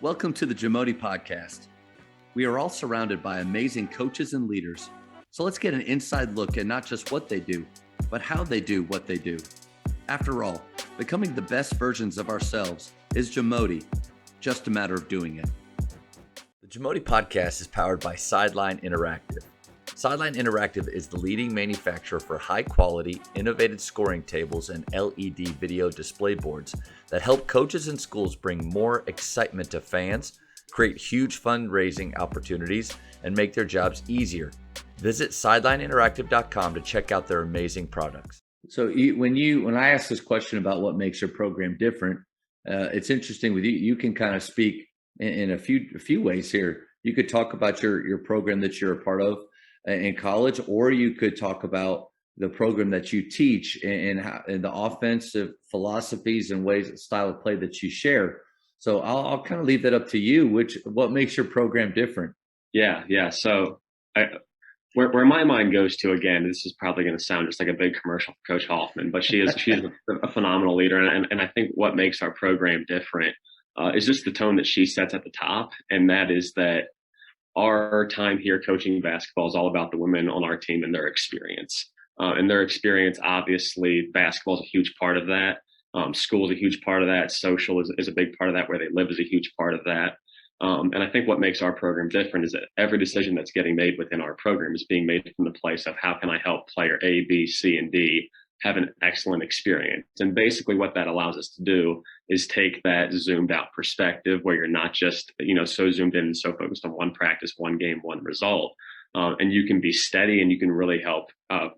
Welcome to the JAMODI podcast. We are all surrounded by amazing coaches and leaders. So let's get an inside look at not just what they do, but how they do what they do. After all, becoming the best versions of ourselves is JAMODI, just a matter of doing it. The JAMODI podcast is powered by Sideline Interactive. Sideline Interactive is the leading manufacturer for high-quality, innovative scoring tables and LED video display boards that help coaches and schools bring more excitement to fans, create huge fundraising opportunities, and make their jobs easier. Visit sidelineinteractive.com to check out their amazing products. So when I ask this question about what makes your program different, it's interesting with you. You can kind of speak in a few ways here. You could talk about your program that you're a part of in college, or you could talk about the program that you teach and the offensive philosophies and ways, style of play that you share. So I'll kind of leave that up to you. What makes your program different? Yeah. So where my mind goes to, again, this is probably going to sound just like a big commercial for Coach Hoffman, but she's a phenomenal leader, and I think what makes our program different is just the tone that she sets at the top, and that is that our time here coaching basketball is all about the women on our team and their experience. Obviously, basketball is a huge part of that. School is a huge part of that. Social is a big part of that. Where they live is a huge part of that. And I think what makes our program different is that every decision that's getting made within our program is being made from the place of how can I help player A, B, C, and D have an excellent experience. And basically what that allows us to do is take that zoomed out perspective where you're not just, so zoomed in and so focused on one practice, one game, one result. And you can be steady and you can really help, kind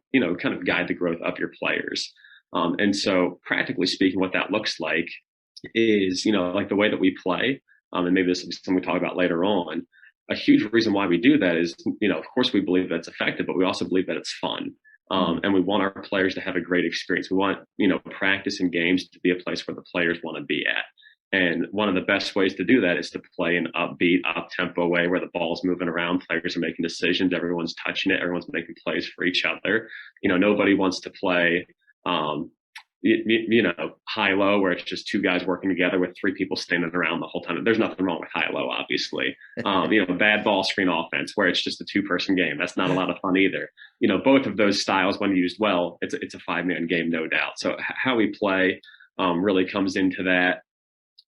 of guide the growth of your players. And so practically speaking, what that looks like is, like the way that we play, and maybe this will be something we talk about later on. A huge reason why we do that is, of course we believe that's effective, but we also believe that it's fun. And we want our players to have a great experience. We want, practice and games to be a place where the players want to be at. And one of the best ways to do that is to play an upbeat, up-tempo way where the ball's moving around, players are making decisions, everyone's touching it, everyone's making plays for each other. Nobody wants to play, high-low where it's just two guys working together with three people standing around the whole time. There's nothing wrong with high-low, obviously. Bad ball screen offense where it's just a two-person game. That's not a lot of fun either. Both of those styles, when used well, it's a five-man game, no doubt. So how we play really comes into that.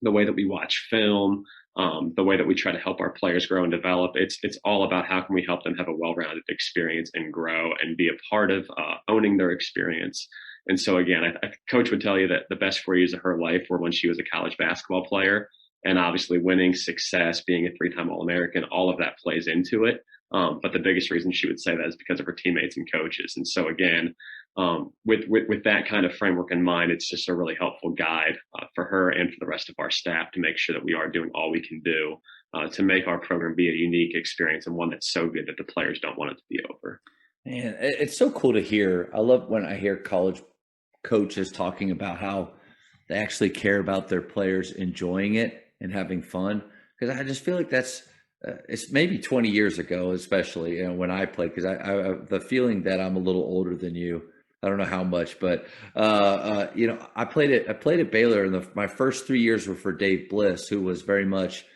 The way that we watch film, the way that we try to help our players grow and develop. It's all about how can we help them have a well-rounded experience and grow and be a part of owning their experience. And so again, Coach would tell you that the best 4 years of her life were when she was a college basketball player, and obviously winning, success, being a three-time All-American, all of that plays into it. But the biggest reason she would say that is because of her teammates and coaches. And so again, with that kind of framework in mind, it's just a really helpful guide for her and for the rest of our staff to make sure that we are doing all we can do to make our program be a unique experience and one that's so good that the players don't want it to be over. Man, it's so cool to hear. I love when I hear college coaches talking about how they actually care about their players enjoying it and having fun. Because I just feel like that's it's maybe 20 years ago, especially when I played. Because I have the feeling that I'm a little older than you. I don't know how much, but I played at Baylor, and my first 3 years were for Dave Bliss, who was very much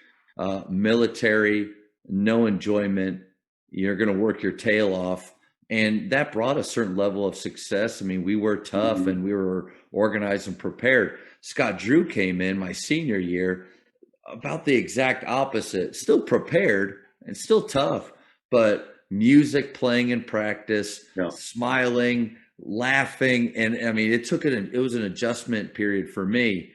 military, no enjoyment. You're going to work your tail off. And that brought a certain level of success. I mean, we were tough and we were organized and prepared. Scott Drew came in my senior year about the exact opposite, still prepared and still tough, but music playing in practice, smiling, laughing. And I mean, it was an adjustment period for me.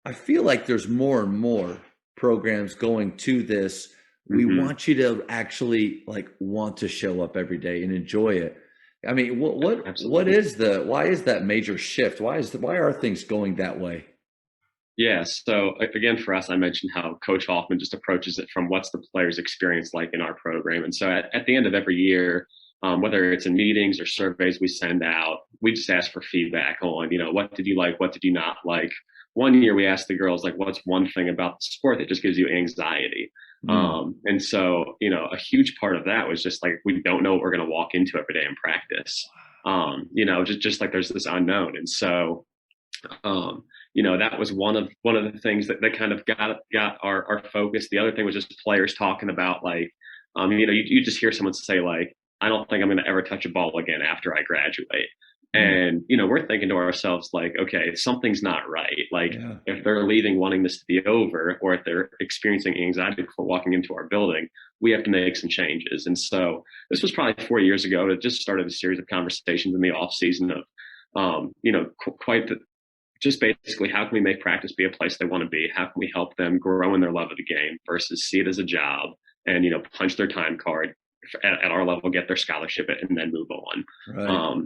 I feel like there's more and more programs going to this. We want you to actually want to show up every day and enjoy it. I mean, why is that major shift? Why are things going that way? Yeah. So again, for us, I mentioned how Coach Hoffman just approaches it from what's the player's experience like in our program. And so at the end of every year, whether it's in meetings or surveys we send out, we just ask for feedback on, what did you like? What did you not like? One year we asked the girls, what's one thing about the sport that just gives you anxiety? And so, a huge part of that was just we don't know what we're going to walk into every day in practice. Just like there's this unknown. And so, that was one of the things that kind of got our focus. The other thing was just players talking about like, you just hear someone say like, I don't think I'm going to ever touch a ball again after I graduate. Mm, And, we're thinking to ourselves, like, okay, something's not right. Like, yeah. if they're leaving wanting this to be over, or if they're experiencing anxiety before walking into our building, we have to make some changes. And so this was probably 4 years ago. It just started a series of conversations in the off season of, quite just basically how can we make practice be a place they want to be? How can we help them grow in their love of the game versus see it as a job and, punch their time card at our level, get their scholarship and then move on. Right.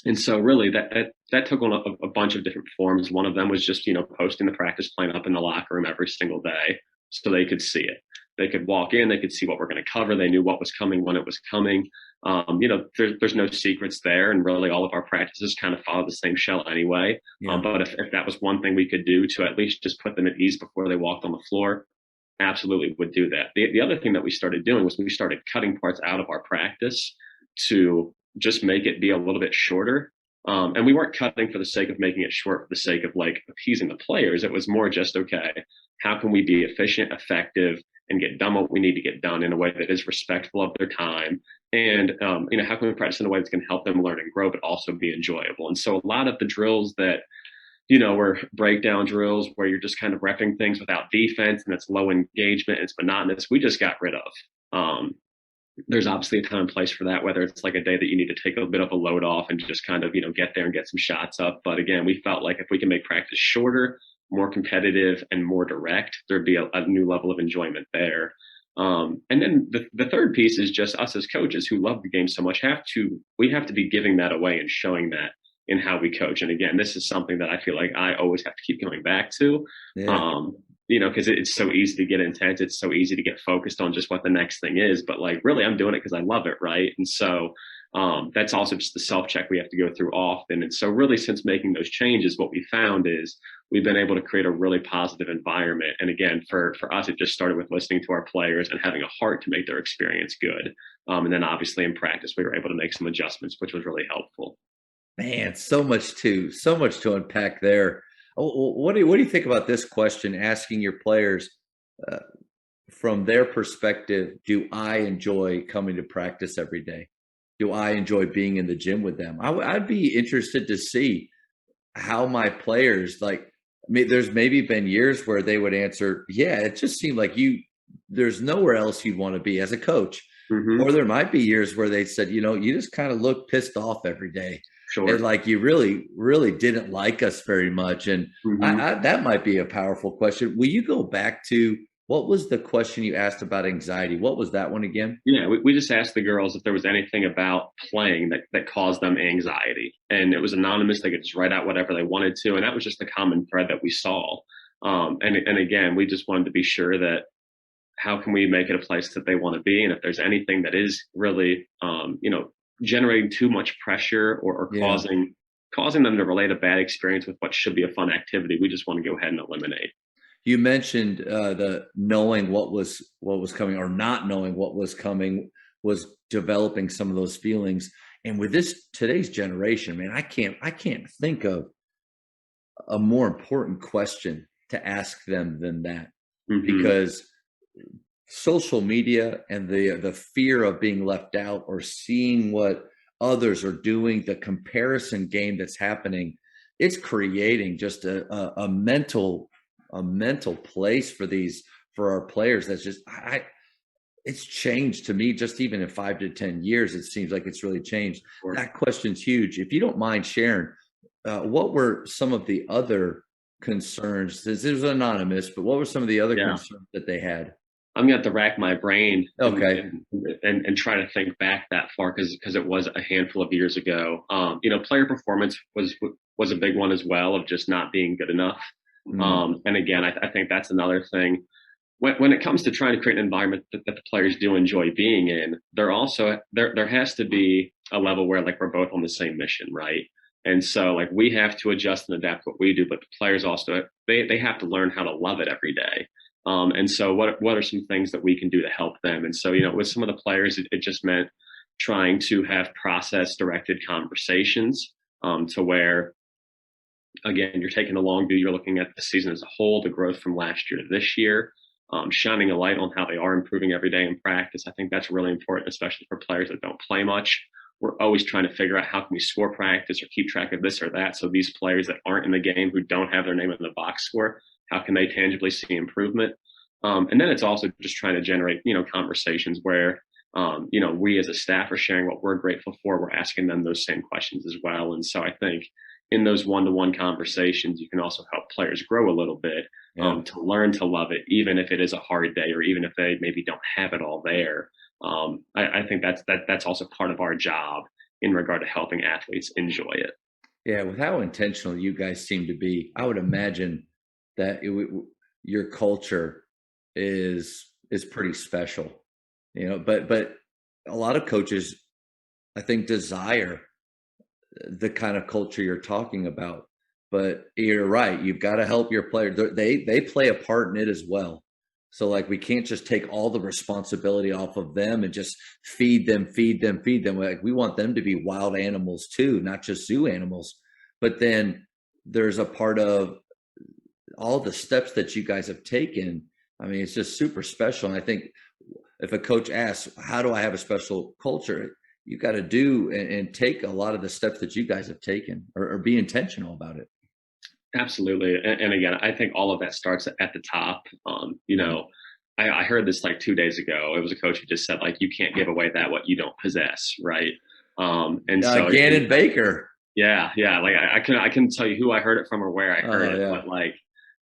And so really that took on a bunch of different forms. One of them was just, posting the practice plan up in the locker room every single day so they could see it. They could walk in, they could see what we're going to cover. They knew what was coming, when it was coming. There's no secrets there. And really all of our practices kind of follow the same shell anyway. Yeah. But if that was one thing we could do to at least just put them at ease before they walked on the floor, absolutely would do that. The other thing that we started doing was we started cutting parts out of our practice to just make it be a little bit shorter. And we weren't cutting for the sake of making it short for the sake of like appeasing the players. It was more just, okay, how can we be efficient, effective, and get done what we need to get done in a way that is respectful of their time? And, how can we practice in a way that's going to help them learn and grow, but also be enjoyable? And so a lot of the drills that, were breakdown drills where you're just kind of repping things without defense and it's low engagement and it's monotonous, we just got rid of. There's obviously a time and place for that, whether it's like a day that you need to take a bit of a load off and just kind of, get there and get some shots up. But again, we felt like if we can make practice shorter, more competitive, and more direct, there'd be a new level of enjoyment there. And then the third piece is just us as coaches who love the game so much we have to be giving that away and showing that in how we coach. And again, this is something that I feel like I always have to keep coming back to. Yeah. Because it's so easy to get intense. It's so easy to get focused on just what the next thing is. But like, really, I'm doing it because I love it, right? And so that's also just the self-check we have to go through often. And so really, since making those changes, what we found is we've been able to create a really positive environment. And again, for us, it just started with listening to our players and having a heart to make their experience good. And then obviously in practice, we were able to make some adjustments, which was really helpful. Man, so much to unpack there. What do you think about this question? Asking your players uh, from their perspective, do I enjoy coming to practice every day? Do I enjoy being in the gym with them? I'd be interested to see how my players like. There's maybe been years where they would answer, "Yeah, it just seemed like you. There's nowhere else you'd want to be as a coach." Mm-hmm. Or there might be years where they said, you just kind of look pissed off every day. Sure. And like you really, really didn't like us very much. And Mm-hmm. that might be a powerful question. Will you go back to what was the question you asked about anxiety? What was that one again? Yeah, we just asked the girls if there was anything about playing that caused them anxiety. And it was anonymous. They could just write out whatever they wanted to. And that was just the common thread that we saw. And again, we just wanted to be sure that how can we make it a place that they want to be? And if there's anything that is really, generating too much pressure or Yeah. causing them to relate a bad experience with what should be a fun activity, we just want to go ahead and eliminate. You mentioned the knowing what was coming or not knowing what was coming was developing some of those feelings. And with this today's generation, man, I can't think of a more important question to ask them than that, Mm-hmm. because social media and the fear of being left out or seeing what others are doing, the comparison game that's happening, it's creating just a mental place for our players. That's just it's changed to me. Just even in 5 to 10 years, it seems like it's really changed. Sure. That question's huge. If you don't mind sharing, what were some of the other concerns? This was anonymous, but what were some of the other Yeah. concerns that they had? I'm gonna have to rack my brain Okay. and try to think back that far because it was a handful of years ago. Player performance was a big one as well of just not being good enough. Mm, And again, I think that's another thing. When it comes to trying to create an environment that the players do enjoy being in, there has to be a level where like we're both on the same mission, right? And so like we have to adjust and adapt what we do, but the players also they have to learn how to love it every day. And so what are some things that we can do to help them? And so with some of the players, it just meant trying to have process directed conversations to where Again, you're taking the long view. You're looking at the season as a whole, the growth from last year to this year, shining a light on how they are improving every day in practice. I think that's really important, especially for players that don't play much. We're always trying to figure out how can we score practice or keep track of this or that. So these players that aren't in the game, who don't have their name in the box score, how can they tangibly see improvement? And then it's also just trying to generate, conversations where, we as a staff are sharing what we're grateful for. We're asking them those same questions as well. And so I think in those one-to-one conversations, you can also help players grow a little bit, Yeah. to learn to love it, even if it is a hard day or even if they maybe don't have it all there. I think that's also part of our job in regard to helping athletes enjoy it. Yeah, with how intentional you guys seem to be, I would imagine that your culture is pretty special, But a lot of coaches, I think, desire the kind of culture you're talking about. But you're right; you've got to help your players. They play a part in it as well. So like we can't just take all the responsibility off of them and just feed them, feed them, feed them. Like we want them to be wild animals too, not just zoo animals. But then there's a part of all the steps that you guys have taken. I mean, it's just super special. And I think if a coach asks, how do I have a special culture? You got to do and take a lot of the steps that you guys have taken or be intentional about it. Absolutely. And again, I think all of that starts at the top. I heard this like 2 days ago. It was a coach who just said, like, you can't give away that what you don't possess. Right. And so Gannon Baker. Yeah. Like I couldn't tell you who I heard it from or where I heard it, but like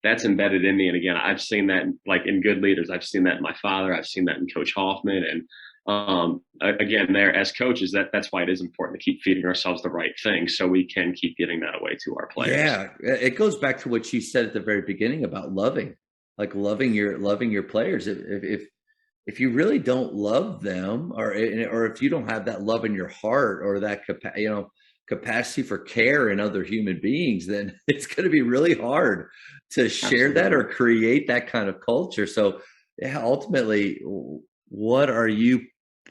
that's embedded in me. And again, I've seen that like in good leaders. I've seen that in my father. I've seen that in Coach Hoffman. And again, there as coaches, that's why it is important to keep feeding ourselves the right thing so we can keep giving that away to our players. Yeah, it goes back to what you said at the very beginning about loving, like loving your players. If you really don't love them, or if you don't have that love in your heart or that capacity for care in other human beings, then it's going to be really hard to share that or create that kind of culture. So, yeah, ultimately, what are you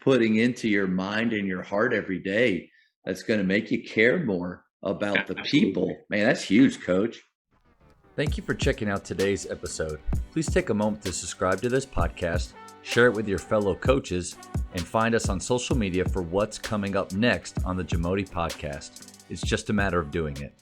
putting into your mind and your heart every day that's going to make you care more about the people? Man, that's huge, Coach. Thank you for checking out today's episode. Please take a moment to subscribe to this podcast, share it with your fellow coaches, and find us on social media for what's coming up next on the JAMODI podcast. It's just a matter of doing it.